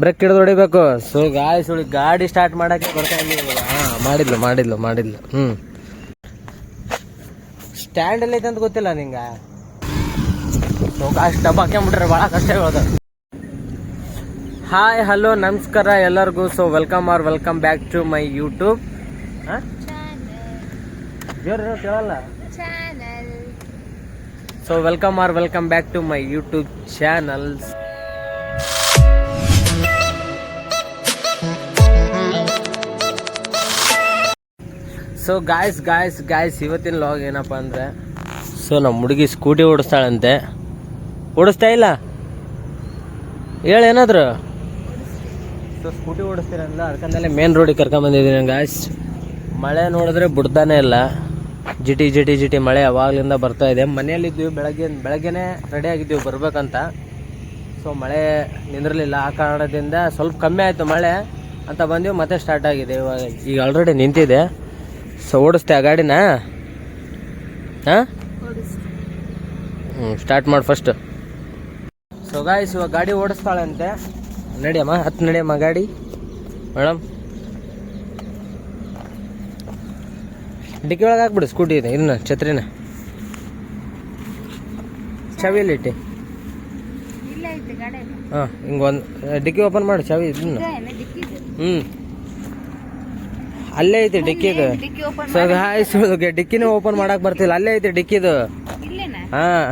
Break ಹಿಡಿದು ಹೊಡಿಬೇಕು. So guys ಗಾಡಿ ಸ್ಟಾರ್ಟ್ ಮಾಡಕ್ಕೆ ಬರ್ತಾ ಇಲ್ಲ. ಮಾಡಿದ್ಲು ಸ್ಟ್ಯಾಂಡ್ ಎಲ್ಲ ಐತೆ ಅಂತ ಗೊತ್ತಿಲ್ಲ ನಿಂಗ. ಸೊ ಗಾಯ್ಸ್ ಡಬ್ಬ ಹಾಕ್ಬಿಟ್ರೆ ಭಾಳ ಕಷ್ಟ ಹೇಳೋದು. ಹಾಯ್ ಹಲೋ ನಮಸ್ಕಾರ ಎಲ್ಲರಿಗೂ. So welcome back to my YouTube ಜೋರು ಕೇಳಲ್ಲ. So welcome back to my YouTube channels. So guys ಇವತ್ತಿನ ಲಾಗ್ ಏನಪ್ಪ ಅಂದರೆ, ಸೊ ನಮ್ಮ ಹುಡುಗಿ ಸ್ಕೂಟಿ ಓಡಿಸ್ತಾಳಂತೆ. ಓಡಿಸ್ತಾ ಇಲ್ಲ ಹೇಳೇನಾದ್ರು. ಸೊ ಸ್ಕೂಟಿ ಓಡಿಸ್ತೀರಲ್ಲ, ಅದಕ್ಕಂದಲೇ ಮೇನ್ ರೋಡಿಗೆ ಕರ್ಕೊಂಬಂದಿದ್ದೀನಿ ಗಾಯ್ಸ್. ಮಳೆ ನೋಡಿದ್ರೆ ಬಿಡ್ತಾನೆ ಇಲ್ಲ. ಜಿಟಿ ಮಳೆ ಯಾವಾಗಲಿಂದ ಬರ್ತಾ ಇದೆ. ಮನೆಯಲ್ಲಿದ್ದೀವಿ, ಬೆಳಗ್ಗೆನೇ ರೆಡಿ ಆಗಿದ್ದೀವಿ ಬರ್ಬೇಕಂತ. ಸೊ ಮಳೆ ನಿಂದಿರಲಿಲ್ಲ. ಆ ಕಾರಣದಿಂದ ಸ್ವಲ್ಪ ಕಮ್ಮಿ ಆಯಿತು ಮಳೆ ಅಂತ ಬಂದೀವಿ, ಮತ್ತೆ ಸ್ಟಾರ್ಟ್ ಆಗಿದೆ ಇವಾಗ. ಈಗ ಆಲ್ರೆಡಿ ನಿಂತಿದೆ. ಸೊ ಓಡಿಸ್ತೆ ಆ ಗಾಡಿನ? ಹಾಂ ಸ್ಟಾರ್ಟ್ ಮಾಡಿ ಫಸ್ಟ್. ಸೊ ಗಾಯ್ಸ್ ಇವಾಗ ಗಾಡಿ ಓಡಿಸ್ತಾಳಂತೆ. ನಡಿಯಮ್ಮ ಗಾಡಿ ಮೇಡಮ್. ಡಿಕ್ಕಿ ಒಳಗೆ ಹಾಕ್ಬಿಡು ಸ್ಕೂಟಿ ಇದೆ, ಇದನ್ನ ಛತ್ರಿನ ಚಾವಿಯಲ್ಲಿ ಇಟ್ಟು. ಹಾಂ ಹಿಂಗೆ ಒಂದು ಡಿಕ್ಕಿ ಓಪನ್ ಮಾಡಿ ಚಾವಿ ಇದನ್ನ. ಅಲ್ಲೇ ಐತಿ ಡಿಕ್ಕಿದು. ಸೊ ಗಾಯ್ಸ್ ಡಿಕ್ಕಿನೇ ಓಪನ್ ಮಾಡಕ್ ಬರ್ತಿಲ್ಲ, ಅಲ್ಲೇ ಐತಿ ಡಿಕ್ಕಿದು. ಹಾಂ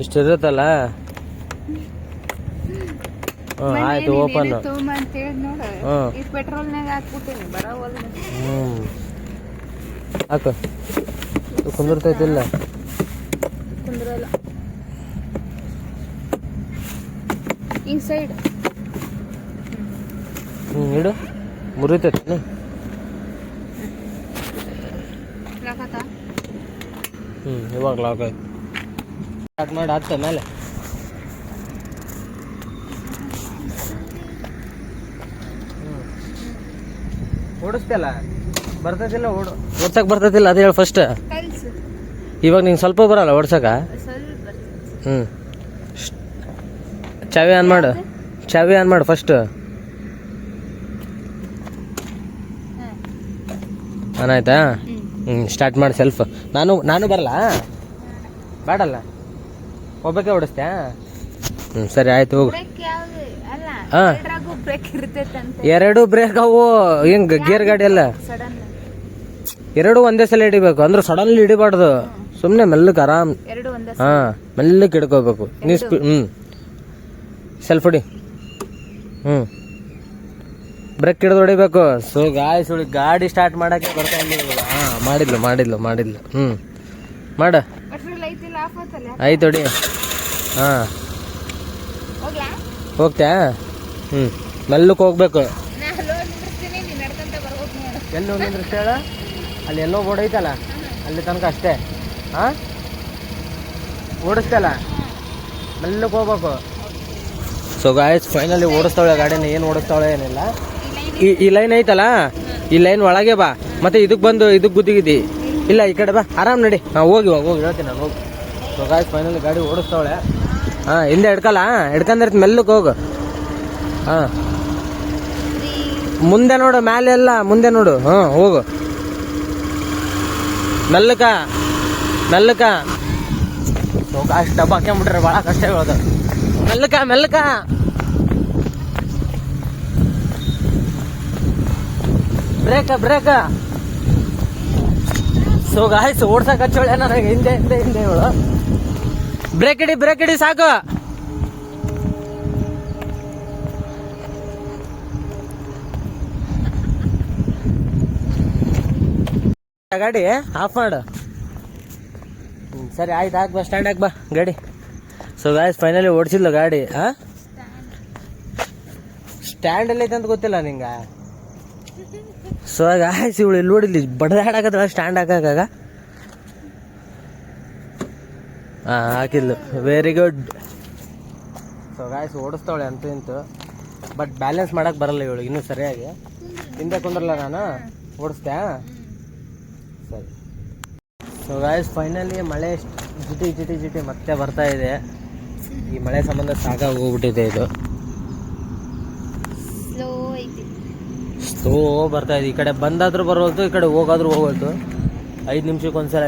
ಇಷ್ಟು ಇರುತ್ತಲ್ಲ. ಆಯ್ತು ಓಪನ್. ಹಾಕು ಕುಂದಿರ್ತೈತಿಲ್ಲ. ಇಡು ಮುರಿತೈತಿ. ಇವಾಗ ಲಾಕ್ ಆಯ್ತು. ಸ್ಟಾರ್ಟ್ ಮಾಡಿ ಹತ್ತ ಮೇಲೆ. ಓಡಿಸ್ತಲ್ಲ ಬರ್ತೈತಿಲ್ಲ, ಓಡ್ಸಕ್ ಬರ್ತೈತಿಲ್ಲ ಅದು ಹೇಳಿ ಫಸ್ಟ್. ಇವಾಗ ನಿಂಗೆ ಸ್ವಲ್ಪ ಬರಲ್ಲ ಓಡ್ಸಕ. ಚಾವಿ ಆನ್ ಮಾಡು ಫಸ್ಟ್. ಆಯ್ತಾ? ಸ್ಟಾರ್ಟ್ ಮಾಡಿ ಸೆಲ್ಫ್. ನಾನು ಬರಲ್ಲ, ಬೇಡಲ್ಲ, ಒಬ್ಬಕ್ಕೆ ಓಡಿಸ್ತ್ಯಾ? ಸರಿ ಆಯ್ತು ಹೋಗು. ಹಾಂ ಎರಡು ಬ್ರೇಕ್ ಅವು. ಹಿಂಗೆ ಗೇರ್ ಗಾಡಿ ಎಲ್ಲ ಎರಡು ಒಂದೇ ಸಲ ಹಿಡಿಬೇಕು. ಅಂದ್ರೆ ಸಡನ್ಲಿ ಹಿಡಿಬಾರ್ದು, ಸುಮ್ಮನೆ ಮೆಲ್ಲಕ್ಕೆ ಆರಾಮ್. ಹಾಂ ಮೆಲ್ಲಕ್ಕೆ ಹಿಡ್ಕೋಬೇಕು. ನೀ ಸೆಲ್ಫ್ ಹೊಡಿ. ಬ್ರೇಕ್ ಹಿಡಿದು ಹೊಡಿಬೇಕು. ಸೊ ಗಾಯ್ಸ್ ಗಾಡಿ ಸ್ಟಾರ್ಟ್ ಮಾಡಕ್ಕೆ ಬರ್ತಾ ಇಲ್ಲ. ಹಾಂ ಮಾಡಿದ್ಲು ಮಾಡ ಆಯ್ತು ಹೊಡಿ. ಹಾಂ ಹೋಗ್ತ್ಯಾ? ಮೆಲ್ಲಕ್ಕೆ ಹೋಗ್ಬೇಕು. ಎಲ್ಲೋ ನಿಂದ್ರಿಸ್ತ ಹೇಳ, ಅಲ್ಲಿ ಎಲ್ಲೋ ಬೋರ್ಡ್ ಐತಲ್ಲ ಅಲ್ಲಿ ತನಕ ಅಷ್ಟೇ. ಹಾಂ ಓಡಿಸ್ತಲ್ಲ, ಮೆಲ್ಲಕ್ಕೆ ಹೋಗ್ಬೇಕು. ಸೊ ಗಾಯ್ಸ್ ಫೈನಲಿ ಓಡಿಸ್ತಾಳೆ ಗಾಡಿನ. ಏನು ಓಡಿಸ್ತಾಳೆ ಏನಿಲ್ಲ. ಈ ಲೈನ್ ಐತಲ್ಲ, ಈ ಲೈನ್ ಒಳಗೆ ಬಾ, ಮತ್ತೆ ಇದಕ್ಕೆ ಗುದ್ದಿಗಿದ್ದಿ ಇಲ್ಲ, ಈ ಕಡೆ ಬಾ, ಆರಾಮ್ ನಡಿ. ಹಾಂ ಹೋಗಿ ಹೇಳ್ತೀನಿ ನಾನು, ಹೋಗಿ. ಸೊ ಗಾಯ್ಸ್ ಫೈನಲಿ ಗಾಡಿ ಓಡಿಸ್ತಾವಳೆ. ಹಾಂ ಹಿಂದೆ ಹಿಡ್ಕೊಂಡಿರ್ತೀನಿ, ಮೆಲ್ಲಕ್ಕೆ ಹೋಗು. ಹಾಂ ಮುಂದೆ ನೋಡು, ಮೇಲೆ ಎಲ್ಲ ಮುಂದೆ ನೋಡು. ಹಾಂ ಹೋಗು, ಮೆಲ್ಲಕ. ಸೊ ಗಾಯ್ಸ್ ಡಬ್ಬ ಹಾಕ್ಕೊಂಬಿಟ್ರೆ ಭಾಳ ಕಷ್ಟ ಹೇಳೋದು. ಮೆಲ್ಲಕ ಬ್ರೇಕ. ಸೊ ಗಾಯ್ಸ್ ಓಡ್ಸಕ್ ಹಚ್ಚೋಳೆ ನನಗೆ ಹಿಂದೆ ಹೇಳು. ಬ್ರೇಕ್ ಹಿಡಿ ಸಾಕು. ಗಾಡಿ ಆಫ್ ಮಾಡು. ಸರಿ ಆಯ್ತು, ಹಾಕ್ ಬಾ, ಸ್ಟ್ಯಾಂಡ್ ಹಾಕ್ ಬಾ ಗಾಡಿ. ಸೊ ಗಾಯ್ಸ್ ಫೈನಲಿ ಓಡಿಸಿದ್ಲು ಗಾಡಿ. ಸ್ಟ್ಯಾಂಡ್ ಎಲ್ಲ ಐತೆ ಅಂತ ಗೊತ್ತಿಲ್ಲ ನಿಂಗ. ಸೊ ಗಾಯ್ಸ್ ಇವಳು ಇಲ್ಲಿ ನೋಡಿಲ್ಲಿ ಬಡದಾಡಕತ್ತಳ ಸ್ಟ್ಯಾಂಡ್ ಹಾಕಾಗ. ಹಾಕಿದ್ಲು, ವೆರಿ ಗುಡ್. ಸೊ ಗಾಯ್ಸ್ ಓಡಿಸ್ತಾವಳೆ ಅಂತೂ ಇಂತು, ಬಟ್ ಬ್ಯಾಲೆನ್ಸ್ ಮಾಡಕ್ಕೆ ಬರಲ್ಲ ಇವಳು ಇನ್ನೂ ಸರಿಯಾಗಿ. ಹಿಂದೆ ಕುಂದ್ರಲ್ಲ ನಾನು, ಓಡಿಸ್ತ್ಯಾ? ಸರಿ. ಸೊ ಗಾಯ್ಸ್ ಫೈನಲಿ ಮಳೆ ಜಿಟಿ ಮತ್ತೆ ಬರ್ತಾ ಇದೆ. ಈ ಮಳೆ ಸಂಬಂಧ ಸಾಕಾಗಿ ಹೋಗ್ಬಿಟ್ಟಿದೆ ಇದು. ಸ್ಲೋ ಬರ್ತಾ ಇದೆ. ಈ ಕಡೆ ಬಂದಾದ್ರೂ ಬರೋದು, ಈ ಕಡೆ ಹೋಗಾದ್ರೂ ಹೋಗೋದು. 5 ನಿಮಿಷಕ್ಕೊಂದ್ಸಲ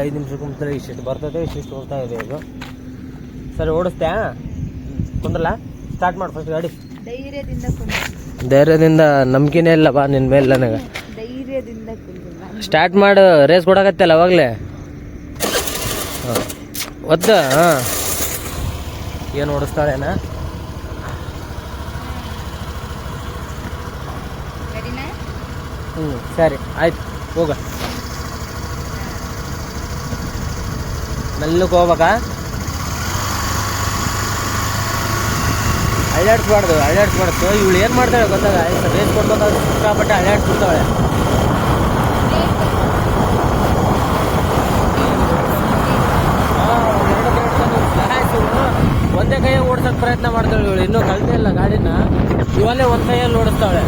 ಇಷ್ಟಿಷ್ಟು ಬರ್ತದೆ, ಇಷ್ಟಿಷ್ಟು ಹೋಗ್ತಾ ಇದೆ ಇದು. ಸರಿ, ಓಡಿಸ್ತ್ಯಾ? ಕುಂದ್ರಲ್ಲ? ಸ್ಟಾರ್ಟ್ ಮಾಡಿ ಫಸ್ಟ್ ಗಾಡಿ. ಧೈರ್ಯದಿಂದ ನಂಬಿಕೆನೇ ಇಲ್ಲ ಬಾ ನಿನ್ನ ಮೇಲೆ ನನಗೆ. ಸ್ಟಾರ್ಟ್ ಮಾಡು, ರೇಸ್ ಕೊಡಕತ್ತಲ್ಲ ಅವಾಗಲೇ. ಒದ್ದ ಹಾಂ, ಏನು ಓಡಿಸ್ತಾಳೇನ? ಸರಿ ಆಯ್ತು, ಹೋಗ. ಮೆಲ್ಲಕ್ಕೆ ಹೋಗ್ಬೇಕಾ? ಅಳ್ಳಾಡ್ಸ್ಬಾರ್ದು. ಇವಳು ಏನು ಮಾಡ್ತಾಳೆ ಗೊತ್ತಾಗ? ರೇಸ್ ಕೊಡ್ಬೇಕಾದ್ರೆ ಸಿಕ್ಕಾಪಟ್ಟೆ ಅಳ್ಳಾಡ್ಸ್ಬಿಡ್ತಾಳೆ. ಒಂದೇ ಕೈಯಾಗ ಓಡಿಸೋಕೆ ಪ್ರಯತ್ನ ಮಾಡ್ತಾಳೆ ಇವಳು. ಇನ್ನೂ ಕಲ್ತೇ ಇಲ್ಲ ಗಾಡಿನ. ಇವಲ್ಲೇ ಒಂದು ಕೈಯಲ್ಲಿ ಓಡಿಸ್ತಾಳೆ.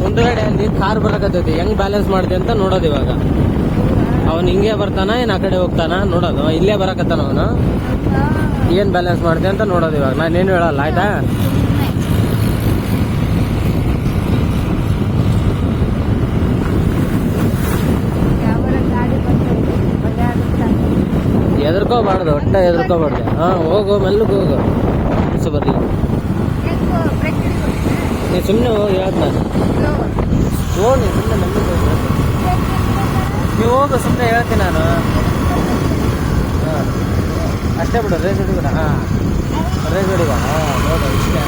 ಮುಂದುಗಡೆ ಅಲ್ಲಿ ಕಾರ್ ಬರಕತ್ತೈತಿ, ಹೆಂಗ್ ಬ್ಯಾಲೆನ್ಸ್ ಮಾಡಿದೆ ಅಂತ ನೋಡೋದು ಇವಾಗ. ಅವನು ಹಿಂಗೆ ಬರ್ತಾನ, ಏನು ಆ ಕಡೆ ಹೋಗ್ತಾನ ನೋಡೋದು. ಇಲ್ಲೇ ಬರಕತ್ತಾನ ಅವನು, ಏನು ಬ್ಯಾಲೆನ್ಸ್ ಮಾಡಿದೆ ಅಂತ ನೋಡೋದು ಇವಾಗ. ನಾನೇನು ಹೇಳಲ್ಲ, ಆಯ್ತಾ? ಎದುರ್ಕೋಬಾರ್ದು, ಎದುರ್ಕೋಬಾರ್ದು. ಹಾಂ, ಹೋಗು, ಮೆಲ್ಲಗೆ ಹೋಗು. ಬರ್ಲಿ, ನೀ ಸುಮ್ಮನೆ ಹೋಗಿ ಹೇಳ್ದ ನಾನು. ಹೋಗಿ ಸುಮ್ಮನೆ ಮೆಲ್ಲಗೆ ಹೋಗಿ. ನೀವು ಹೋಗು, ಸುಮ್ಮನೆ ಹೇಳ್ತೀನಿ ನಾನು. ಹಾಂ, ಅಷ್ಟೇ ಬಿಡು. ರೇಸ್ ಹಿಡಿಬೇಡ. ಹಾಂ, ರೇಸ್ ಹಿಡಿಬೇಡ. ಹಾಂ, ನೋಡು ಇಷ್ಟೇ.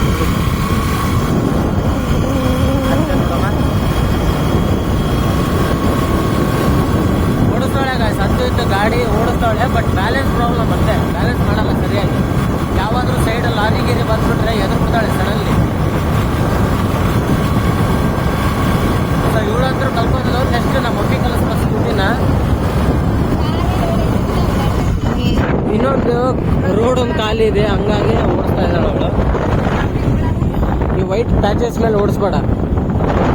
ಅಷ್ಟೇ ನೋಡಮ್ಮ. ಓಡಿಸ್ತಾಳೆ ಸದ್ದು ಇತ್ತು ಗಾಡಿ, ಓಡಿಸ್ತಾಳೆ. ಬಟ್ ಬ್ಯಾಲೆನ್ಸ್ ಪ್ರಾಬ್ಲಮ್ ಅಂತೆ, ಬ್ಯಾಲೆನ್ಸ್ ಮಾಡಲ್ಲ ಸರಿಯಾಗಿ. ಯಾವಾದರೂ ಸೈಡಲ್ಲಿ ಲಾರಿ ಗೀರಿ ಬಂದ್ಬಿಟ್ರೆ ಎದುರ್ಬಿಡ್ತಾಳೆ ಸಡನ್ಲಿ. ಸೊ ಇವಳಂತರೂ ಕಲ್ಕೋದಿಲ್ಲ. ನೆಕ್ಸ್ಟ್ ನಮ್ಮ ಮಮ್ಮಿ ಕಲಿಸ್ಬೇಕು ಸ್ಕೂಟಿನ. ಇನ್ನೊಂದು ರೋಡ್ ಒಂದು ಖಾಲಿ ಇದೆ, ಹಂಗಾಗಿ ಓಡಿಸ್ತಾ ಇದ್ದಾಳೆ ಅವಳು. ಈ ವೈಟ್ ಪ್ಯಾಚಸ್ ಮೇಲೆ ಓಡಿಸ್ಬೇಡ,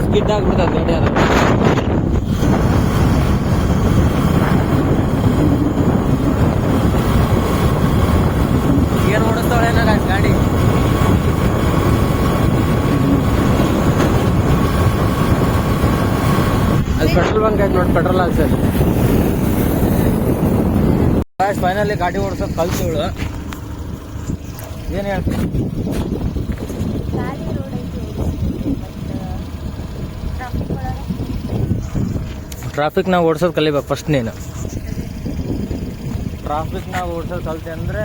ಸ್ಕಿಡ್ ಆಗ್ಬಿಡ್ತದೆ ಗಾಡಿ. ಅದು ಏನು ಓಡಿಸ್ತಾಳೆ ಏನಾಗ ಗಾಡಿ. ಅಲ್ಲಿ ಪೆಟ್ರೋಲ್ ಬಂಕ್ ಆಯ್ತು ನೋಡಿ, ಪೆಟ್ರೋಲ್ ಹಾಕ್ಸೋದು. ಫೈನಲಿ ಗಾಡಿ ಓಡಿಸೋದು ಕಲ್ತಿವಳು. ಏನು ಹೇಳ್ತೀನಿ? ಟ್ರಾಫಿಕ್ನಾಗ ಓಡಿಸೋದು ಕಲಿಬೇಕು ಫಸ್ಟ್ ನೀನು. ಟ್ರಾಫಿಕ್ನಾಗ ಓಡಿಸೋದು ಕಲಿತೆ ಅಂದರೆ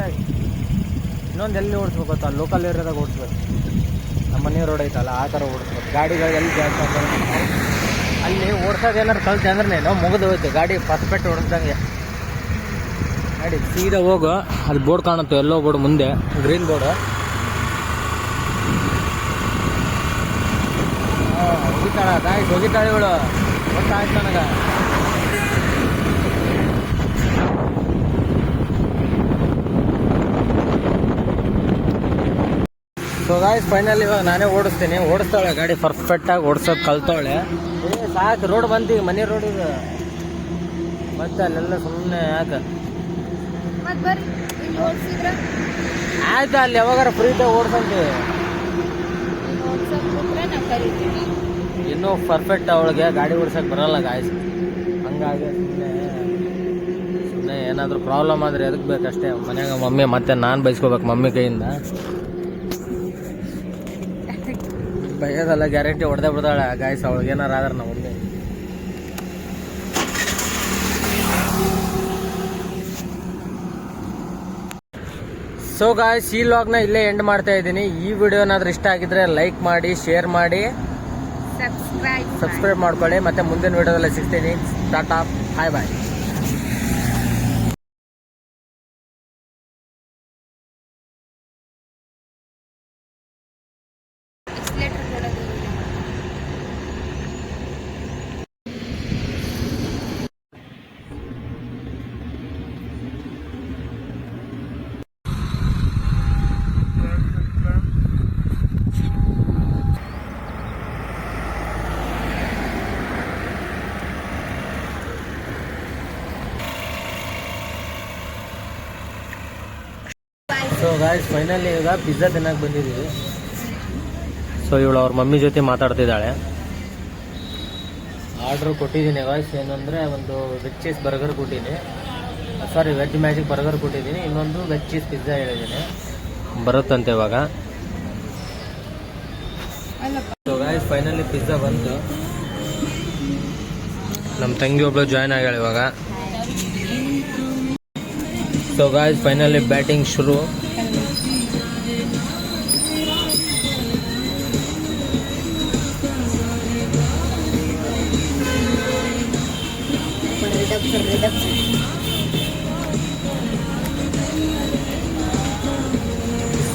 ಇನ್ನೊಂದು ಎಲ್ಲಿ ಓಡಿಸ್ಬೇಕು ಗೊತ್ತಾ? ಲೋಕಲ್ ಏರಿಯಾದಾಗ ಓಡಿಸ್ಬೇಕು. ನಮ್ಮ ಮನೆ ರೋಡ್ ಐತಲ್ಲ, ಆ ಥರ ಓಡಿಸ್ಬೇಕು. ಗಾಡಿಗಳು ಎಲ್ಲಿ ಜಾಸ್ತಿ ಆಗ್ತದೆ ಅಲ್ಲಿ ಓಡಿಸೋದು ಏನಾರು ಕಲಿತೆ ಅಂದ್ರೆ ನೀನು ಮುಗಿದು ಹೋಯ್ತು ಗಾಡಿ. ಪರ್ಫೆಕ್ಟ್ ಓಡಿಸ್ದಂಗೆ ಗಾಡಿ. ಸೀದಾ ಹೋಗು, ಅದು ಬೋರ್ಡ್ ಕಾಣುತ್ತೆ, ಎಲ್ಲೋ ಬೋರ್ಡ್ ಮುಂದೆ, ಗ್ರೀನ್ ಬೋರ್ಡ್. ಹೋಗಿತಾಳ ಗಾಯ್ಸ್, ಹೋಗಿತಾಳೆ ಇವಳು. ಗೊತ್ತಾಯ್ತು ನನಗೆ. ಸೊ ಗಾಯ್ಸ್ ಫೈನಲ್ ಇವಾಗ ನಾನೇ ಓಡಿಸ್ತೀನಿ. ಓಡಿಸ್ತಾಳೆ ಗಾಡಿ, ಪರ್ಫೆಕ್ಟಾಗಿ ಓಡಿಸೋದು ಕಲ್ತಾಳೆ. ಸಾಕು, ರೋಡ್ ಬಂತೀವಿ, ಮನೆ ರೋಡ್ ಇದು. ಮತ್ತೆ ಅಲ್ಲೆಲ್ಲ ಸುಮ್ಮನೆ ಯಾಕೆ? ಆಯ್ತು, ಅಲ್ಲಿ ಯಾವಾಗಾರ ಫ್ರೀ ಇದ್ದಾಗ ಓಡಿಸಂತೀವಿ. ಇನ್ನೂ ಪರ್ಫೆಕ್ಟ್ ಅವಳಿಗೆ ಗಾಡಿ ಓಡಿಸೋಕೆ ಬರಲ್ಲ ಗಾಯ್ಸ್. ಹಂಗಾಗಿ ಸುಮ್ಮನೆ ಏನಾದರೂ ಪ್ರಾಬ್ಲಮ್ ಆದರೆ ಎದಕ್ಕೆ ಬೇಕಷ್ಟೇ. ಮನ್ಯಾಗ ಮಮ್ಮಿ ಮತ್ತೆ ನಾನು ಬೈಸ್ಕೋಬೇಕು ಮಮ್ಮಿ ಕೈಯಿಂದ. ಬೈಯೋದಲ್ಲ, ಗ್ಯಾರಂಟಿ ಹೊಡೆದೇ ಬಿಡ್ತಾಳೆ ಗಾಯ್ಸ್. ಅವಳಿಗೆ ಏನಾರು ಆದ್ರೆ ನಮ್ಮ ಮಮ್ಮಿ. ಸೊ ಗಾಯ್ಸ್, ಈ ವ್ಲಾಗ್ನ ಇಲ್ಲೇ ಎಂಡ್ ಮಾಡ್ತಾ ಇದ್ದೀನಿ. ಈ ವಿಡಿಯೋ ಏನಾದರೂ ಇಷ್ಟ ಆಗಿದ್ರೆ ಲೈಕ್ ಮಾಡಿ, ಶೇರ್ ಮಾಡಿ, ಸಬ್ಸ್ಕ್ರೈಬ್ ಮಾಡ್ಕೊಳ್ಳಿ. ಮತ್ತೆ ಮುಂದಿನ ವಿಡಿಯೋದಲ್ಲಿ ಸಿಗ್ತೀನಿ. ಟಾಟಾ, ಬಾಯ್ ಬಾಯ್. ಸೊ ಗಾಯ್ಸ್ ಫೈನಲಿ ಈಗ ಪಿಜ್ಜಾ ತಿನ್ನಕ್ಕೆ ಬಂದಿದ್ದೀವಿ. ಸೊ ಇವಳು ಅವ್ರ ಮಮ್ಮಿ ಜೊತೆ ಮಾತಾಡ್ತಿದ್ದಾಳೆ. ಆರ್ಡ್ರ್ ಕೊಟ್ಟಿದ್ದೀನಿ ಗಾಯ್ಸ್. ಏನಂದರೆ ಒಂದು ವೆಜ್ ಚೀಸ್ ಬರ್ಗರ್ ಕೊಟ್ಟಿದ್ದೀನಿ, ಸಾರಿ ವೆಜ್ ಮ್ಯಾಜಿಕ್ ಬರ್ಗರ್ ಕೊಟ್ಟಿದ್ದೀನಿ, ಇನ್ನೊಂದು ವೆಜ್ ಚೀಸ್ ಪಿಜ್ಜಾ ಹೇಳಿದ್ದೀನಿ. ಬರುತ್ತಂತೆ ಇವಾಗ. ಸೊ ಗಾಯ್ಸ್ ಫೈನಲಿ ಪಿಜ್ಜಾ ಬಂತು. ನಮ್ಮ ತಂಗಿ ಒಬ್ಳು ಜಾಯ್ನ್ ಆಗ್ಯಾಳ ಇವಾಗ. ಸೊ ಗಾಯ್ಸ್ ಫೈನಲಿ ಬ್ಯಾಟಿಂಗ್ ಶುರು.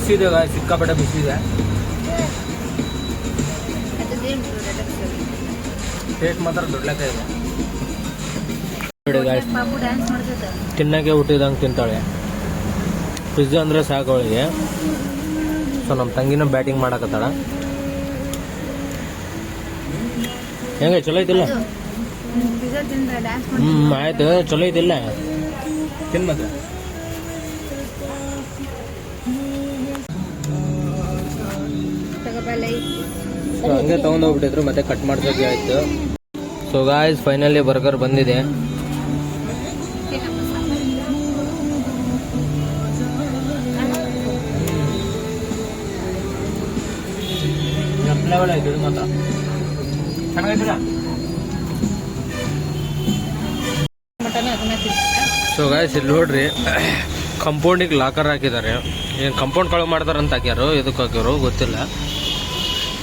ಬಿಸಿದೆ ಗಾಯ್ಸ್, ಸಿಕ್ಕಾಪಟ್ಟೆ ಬಿಸಿದೆ. ಟೇಸ್ಟ್ ಮಾತ್ರ ದೊಡ್ಡಲೆಕ್ಕ ಇದೆ. ತಿನ್ನಕ್ಕೆ ಹುಟ್ಟಿದಂಗೆ ತಿಂತಾಳೆ. ಪಿಜ್ಜಾ ಅಂದರೆ ಸಾಕು ಅವಳಿಗೆ. ಸೊ ನಮ್ಮ ತಂಗಿನ ಬ್ಯಾಟಿಂಗ್ ಮಾಡಕತ್ತಾಳ. ಹೆಂಗೆ ಚಲೋ ಐತಿಲ್ಲ? ಆಯ್ತು, ಚಲೋ ಐತಿಲ್ಲ? ತಿನ್ ಮತ್ತೆ. ಸೊ ಹಂಗೆ ತೊಗೊಂಡೋಗ್ಬಿಟ್ಟಿದ್ರು, ಮತ್ತೆ ಕಟ್ ಮಾಡ್ಸೋಕೆ ಆಯಿತು. ಸೊ ಗಾಯ್ಸ್ ಫೈನಲಿ ಬರ್ಗರ್ ಬಂದಿದೆ. ಸೊ ಗಾಯ್ಸ್ ಇಲ್ಲಿ ನೋಡ್ರಿ, ಕಂಪೌಂಡಿಗೆ ಲಾಕರ್ ಹಾಕಿದ್ದಾರೆ. ಏನು ಕಂಪೌಂಡ್ ಕಳು ಮಾಡ್ತಾರಂತ ಹಾಕ್ಯಾರು, ಇದಕ್ಕೆ ಹಾಕ್ಯಾರು ಗೊತ್ತಿಲ್ಲ.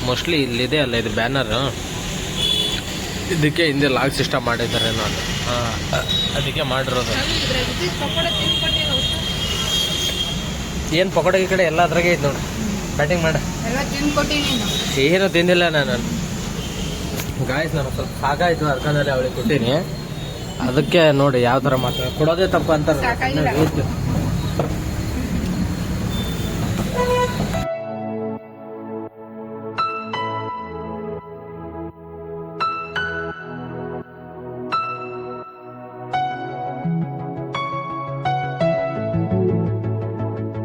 ಮೋಸ್ಟ್ಲಿ ಇಲ್ಲಿದೆ ಅಲ್ಲ ಇದು ಬ್ಯಾನರ್, ಇದಕ್ಕೆ ಹಿಂದೆ ಲಾಕ್ ಸಿಸ್ಟಮ್ ಮಾಡಿದ್ದಾರೆ ನಾನು. ಅದಕ್ಕೆ ಮಾಡಿರೋದು. ಏನು ಪಕೋಡ ಈ ಕಡೆ ಎಲ್ಲ ಅದ್ರಾಗೆ ಐತೆ ನೋಡಿ. ಬ್ಯಾಟಿಂಗ್ ಮಾಡ. ಏನು ತಿಂದಿಲ್ಲ ನಾನು ಗಾಯ್ಸ್. ನಾನು ಸ್ವಲ್ಪ ಸಾಕಾಯ್ತು, ಅರ್ಕಂದಲ್ಲಿ ಅವಳಿಗೆ ಕೊಟ್ಟೀನಿ. ಅದಕ್ಕೆ ನೋಡಿ ಯಾವ ಥರ ಮಾತಾಡ ಕೊಡೋದೇ ತಪ್ಪ ಅಂತಾರೆ.